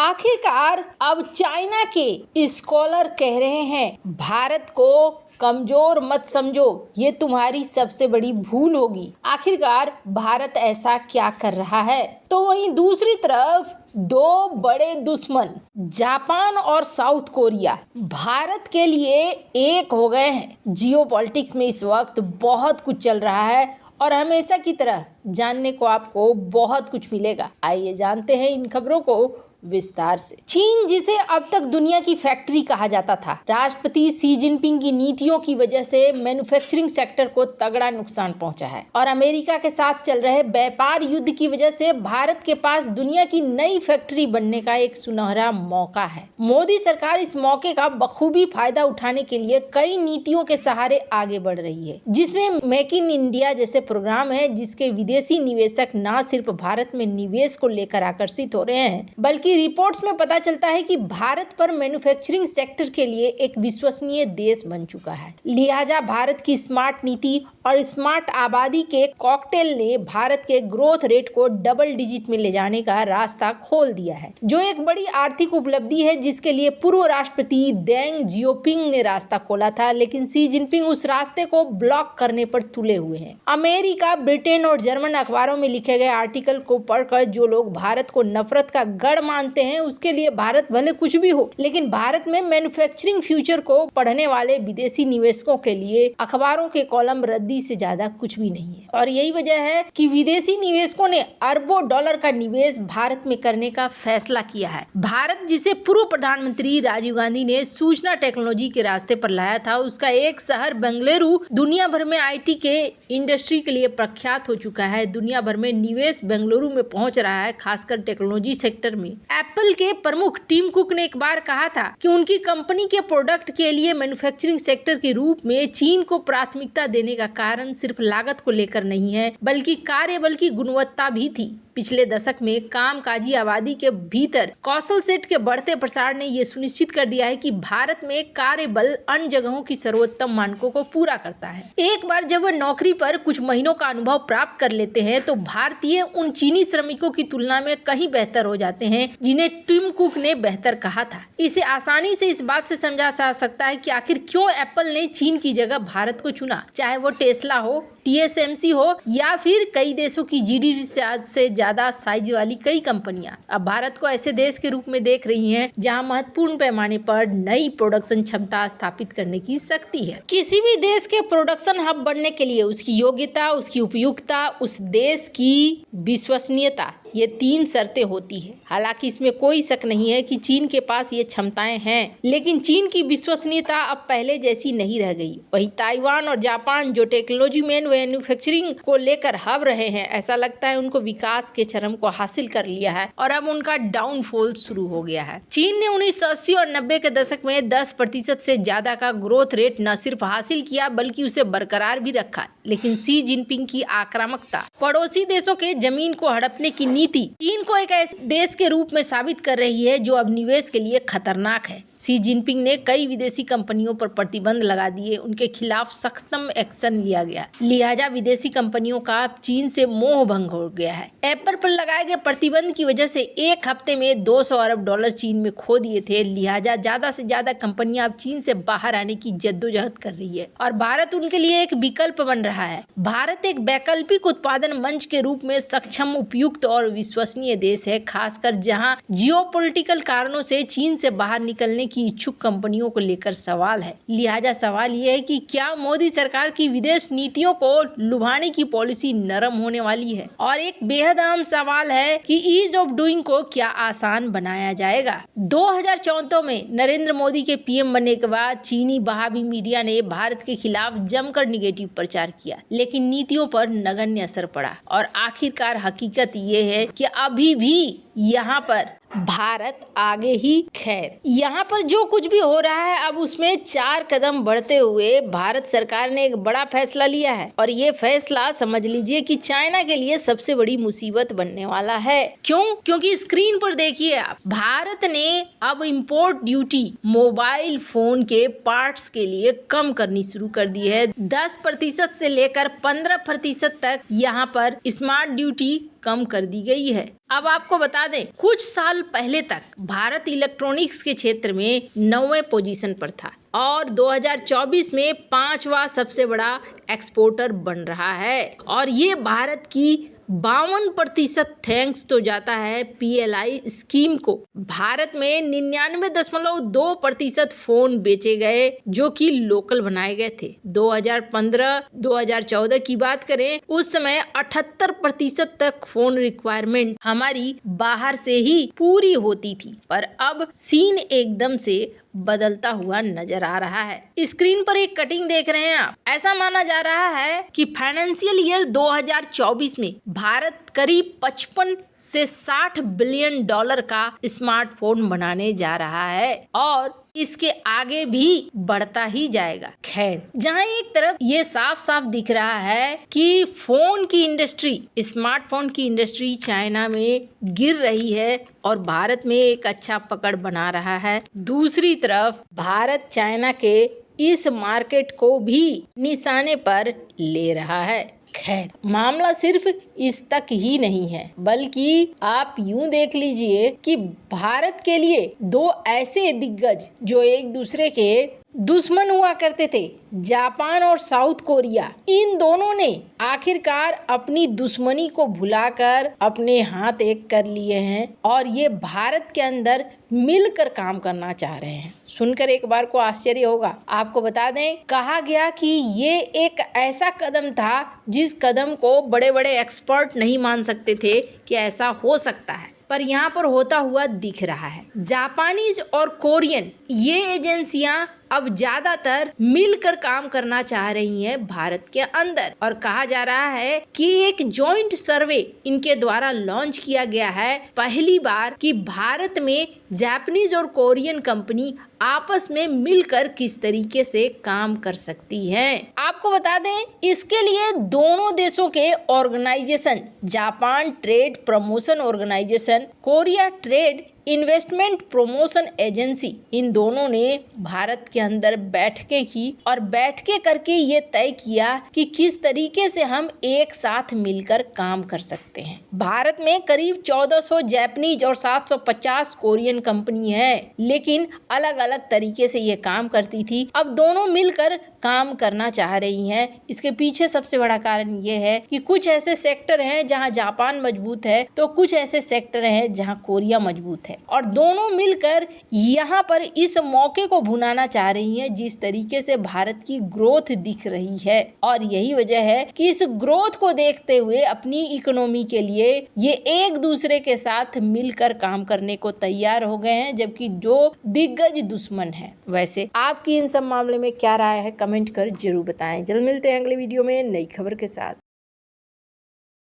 आखिरकार अब चाइना के स्कॉलर कह रहे हैं भारत को कमजोर मत समझो, ये तुम्हारी सबसे बड़ी भूल होगी। आखिरकार भारत ऐसा क्या कर रहा है? तो वहीं दूसरी तरफ दो बड़े दुश्मन जापान और साउथ कोरिया भारत के लिए एक हो गए हैं। जियोपॉलिटिक्स में इस वक्त बहुत कुछ चल रहा है और हमेशा की तरह जानने को आपको बहुत कुछ मिलेगा। आइए जानते हैं इन खबरों को विस्तार से। चीन, जिसे अब तक दुनिया की फैक्ट्री कहा जाता था, राष्ट्रपति शी जिनपिंग की नीतियों की वजह से मैन्युफैक्चरिंग सेक्टर को तगड़ा नुकसान पहुंचा है और अमेरिका के साथ चल रहे व्यापार युद्ध की वजह से भारत के पास दुनिया की नई फैक्ट्री बनने का एक सुनहरा मौका है। मोदी सरकार इस मौके का बखूबी फायदा उठाने के लिए कई नीतियों के सहारे आगे बढ़ रही है, जिसमें मेक इन इंडिया जैसे प्रोग्राम है, जिसके विदेशी निवेशक न सिर्फ भारत में निवेश को लेकर आकर्षित हो रहे हैं, बल्कि रिपोर्ट्स में पता चलता है कि भारत पर मैन्युफैक्चरिंग सेक्टर के लिए एक विश्वसनीय देश बन चुका है। लिहाजा भारत की स्मार्ट नीति और स्मार्ट आबादी के कॉकटेल ने भारत के ग्रोथ रेट को डबल डिजिट में ले जाने का रास्ता खोल दिया है, जो एक बड़ी आर्थिक उपलब्धि है, जिसके लिए पूर्व राष्ट्रपति देंग जियोपिंग ने रास्ता खोला था, लेकिन शी जिनपिंग उस रास्ते को ब्लॉक करने पर तुले हुए हैं। अमेरिका, ब्रिटेन और जर्मन अखबारों में लिखे गए आर्टिकल को पढ़कर जो लोग भारत को नफरत का गढ़ मानते हैं, उसके लिए भारत भले कुछ भी हो, लेकिन भारत में मैन्युफैक्चरिंग फ्यूचर को पढ़ने वाले विदेशी निवेशकों के लिए अखबारों के कॉलम रद्दी से ज्यादा कुछ भी नहीं है। और यही वजह है कि विदेशी निवेशकों ने अरबों डॉलर का निवेश भारत में करने का फैसला किया है। भारत, जिसे पूर्व प्रधानमंत्री राजीव गांधी ने सूचना टेक्नोलॉजी के रास्ते पर लाया था, उसका एक शहर बेंगलुरु दुनिया भर में IT के इंडस्ट्री के लिए प्रख्यात हो चुका है। दुनिया भर में निवेश बेंगलुरु में पहुंच रहा है, खासकर टेक्नोलॉजी सेक्टर में। एप्पल के प्रमुख टिम कुक ने एक बार कहा था कि उनकी कंपनी के प्रोडक्ट के लिए मैन्युफैक्चरिंग सेक्टर के रूप में चीन को प्राथमिकता देने का कारण सिर्फ लागत को लेकर नहीं है, बल्कि कार्य की गुणवत्ता भी थी। पिछले दशक में कामकाजी आबादी के भीतर कौशल सेट के बढ़ते प्रसार ने यह सुनिश्चित कर दिया है कि भारत में कार्य बल अन्य जगहों की सर्वोत्तम मानकों को पूरा करता है। एक बार जब वह नौकरी पर कुछ महीनों का अनुभव प्राप्त कर लेते हैं, तो भारतीय उन चीनी श्रमिकों की तुलना में कहीं बेहतर हो जाते हैं, जिन्हें टिम कुक ने बेहतर कहा था। इसे आसानी से इस बात से समझा जा सकता है कि आखिर क्यों एप्पल ने चीन की जगह भारत को चुना, चाहे वो टेस्ला हो, TSMC हो या फिर कई देशों की GDP से ज्यादा साइज वाली कई कंपनियां अब भारत को ऐसे देश के रूप में देख रही हैं, जहां महत्वपूर्ण पैमाने पर नई प्रोडक्शन क्षमता स्थापित करने की शक्ति है। किसी भी देश के प्रोडक्शन हब बनने के लिए उसकी योग्यता, उसकी उपयुक्तता, उस देश की विश्वसनीयता, ये 3 शर्तें होती है। हालांकि इसमें कोई शक नहीं है कि चीन के पास ये क्षमताएं हैं, लेकिन चीन की विश्वसनीयता अब पहले जैसी नहीं रह गई। वहीं ताइवान और जापान, जो टेक्नोलॉजी में मैन्युफैक्चरिंग को लेकर हब रहे हैं, ऐसा लगता है उनको विकास के चरम को हासिल कर लिया है और अब उनका डाउनफॉल शुरू हो गया है। चीन ने 1980 और 90 के दशक में 10% से ज्यादा का ग्रोथ रेट न सिर्फ हासिल किया, बल्कि उसे बरकरार भी रखा। लेकिन शी जिनपिंग की आक्रामकता, पड़ोसी देशों के जमीन को हड़पने की नीति चीन को एक ऐसे देश के रूप में साबित कर रही है जो अब निवेश के लिए खतरनाक है। शी जिनपिंग ने कई विदेशी कंपनियों पर प्रतिबंध लगा दिए, उनके खिलाफ सख्तम एक्शन लिया गया। लिहाजा विदेशी कंपनियों का चीन से मोह भंग हो गया है। एप्पल पर लगाए गए प्रतिबंध की वजह से एक हफ्ते में 200 अरब डॉलर चीन में खो दिए थे। लिहाजा ज्यादा से ज्यादा कंपनियां अब चीन से बाहर आने की जद्दोजहद कर रही है और भारत उनके लिए एक विकल्प बन रहा है। भारत एक वैकल्पिक उत्पादन मंच के रूप में सक्षम, उपयुक्त और विश्वसनीय देश है, खासकर जहां जियोपॉलिटिकल कारणों से चीन से बाहर निकलने की इच्छुक कंपनियों को लेकर सवाल है। लिहाजा सवाल यह है कि क्या मोदी सरकार की विदेश नीतियों को लुभाने की पॉलिसी नरम होने वाली है? और एक बेहद अहम सवाल है कि ईज ऑफ डूइंग को क्या आसान बनाया जाएगा? 2014 में नरेंद्र मोदी के PM बनने के बाद चीनी बहावी मीडिया ने भारत के खिलाफ जमकर निगेटिव प्रचार किया, लेकिन नीतियों पर नगण्य असर पड़ा और आखिरकार हकीकत ये है कि अभी भी यहाँ पर भारत आगे ही। खैर, यहाँ पर जो कुछ भी हो रहा है, अब उसमें 4 कदम बढ़ते हुए भारत सरकार ने एक बड़ा फैसला लिया है और ये फैसला समझ लीजिए कि चाइना के लिए सबसे बड़ी मुसीबत बनने वाला है। क्यों? क्योंकि स्क्रीन पर देखिए आप, भारत ने अब इंपोर्ट ड्यूटी मोबाइल फोन के पार्ट्स के लिए कम करनी शुरू कर दी है। 10% से लेकर 15% तक यहाँ पर स्मार्ट ड्यूटी कम कर दी गई है। अब आपको बता दें, कुछ साल पहले तक भारत इलेक्ट्रॉनिक्स के क्षेत्र में 9वें पोजीशन पर था और 2024 में 5वां सबसे बड़ा एक्सपोर्टर बन रहा है। और ये भारत की 52% थैंक्स तो जाता है PLI स्कीम को। भारत में 99.2% फोन बेचे गए जो कि लोकल बनाए गए थे। 2015-2014 की बात करें, उस समय 78% तक फोन रिक्वायरमेंट हमारी बाहर से ही पूरी होती थी, पर अब सीन एकदम से बदलता हुआ नजर आ रहा है। स्क्रीन पर एक कटिंग देख रहे हैं आप। ऐसा माना जा रहा है कि फाइनेंशियल ईयर 2024 में भारत करीब 55 से 60 बिलियन डॉलर का स्मार्टफोन बनाने जा रहा है और इसके आगे भी बढ़ता ही जाएगा। खैर, जहां एक तरफ ये साफ साफ दिख रहा है कि फोन की इंडस्ट्री, स्मार्टफोन की इंडस्ट्री चाइना में गिर रही है और भारत में एक अच्छा पकड़ बना रहा है, दूसरी तरफ भारत चाइना के इस मार्केट को भी निशाने पर ले रहा है। खैर, मामला सिर्फ इस तक ही नहीं है, बल्कि आप यूं देख लीजिए कि भारत के लिए दो ऐसे दिग्गज जो एक दूसरे के दुश्मन हुआ करते थे, जापान और साउथ कोरिया, इन दोनों ने आखिरकार अपनी दुश्मनी को भुलाकर अपने हाथ एक कर लिए हैं और ये भारत के अंदर मिलकर काम करना चाह रहे हैं। सुनकर एक बार को आश्चर्य होगा। आपको बता दें, कहा गया कि ये एक ऐसा कदम था जिस कदम को बड़े बड़े एक्सपर्ट नहीं मान सकते थे कि ऐसा हो सकता है, पर यहाँ पर होता हुआ दिख रहा है। जापानीज और कोरियन ये एजेंसियां अब ज्यादातर मिलकर काम करना चाह रही हैं भारत के अंदर, और कहा जा रहा है कि एक जॉइंट सर्वे इनके द्वारा लॉन्च किया गया है पहली बार कि भारत में जापानीज और कोरियन कंपनी आपस में मिलकर किस तरीके से काम कर सकती हैं। आपको बता दें, इसके लिए दोनों देशों के organisation, Japan trade promotion organisation, Korea trade investment promotion agency, इन दोनों ने भारत के अंदर बैठकें की और बैठकें करके ये तय किया कि किस तरीके से हम एक साथ मिलकर काम कर सकते हैं। भारत में करीब 1400 जापानीज और 750 कोरियन कंपनी है, लेकिन अलग अलग तरीके से ये काम करती थी। अब दोनों मिलकर काम करना चाह रही हैं। इसके पीछे सबसे बड़ा कारण ये है कि कुछ ऐसे सेक्टर हैं जहां जापान मजबूत है, तो कुछ ऐसे सेक्टर हैं जहां कोरिया मजबूत है, और दोनों मिलकर यहाँ पर इस मौके को भुनाना चाह रही हैं जिस तरीके से भारत की ग्रोथ दिख रही है। और यही वजह है कि इस ग्रोथ को देखते हुए अपनी इकोनॉमी के लिए ये एक दूसरे के साथ मिलकर काम करने को तैयार हो गए हैं, जबकि जो दिग्गज दुश्मन है। वैसे आपकी इन सब मामले में क्या राय है, कमेंट कर जरूर बताएं। जल्द मिलते हैं अगले वीडियो में नई खबर के साथ।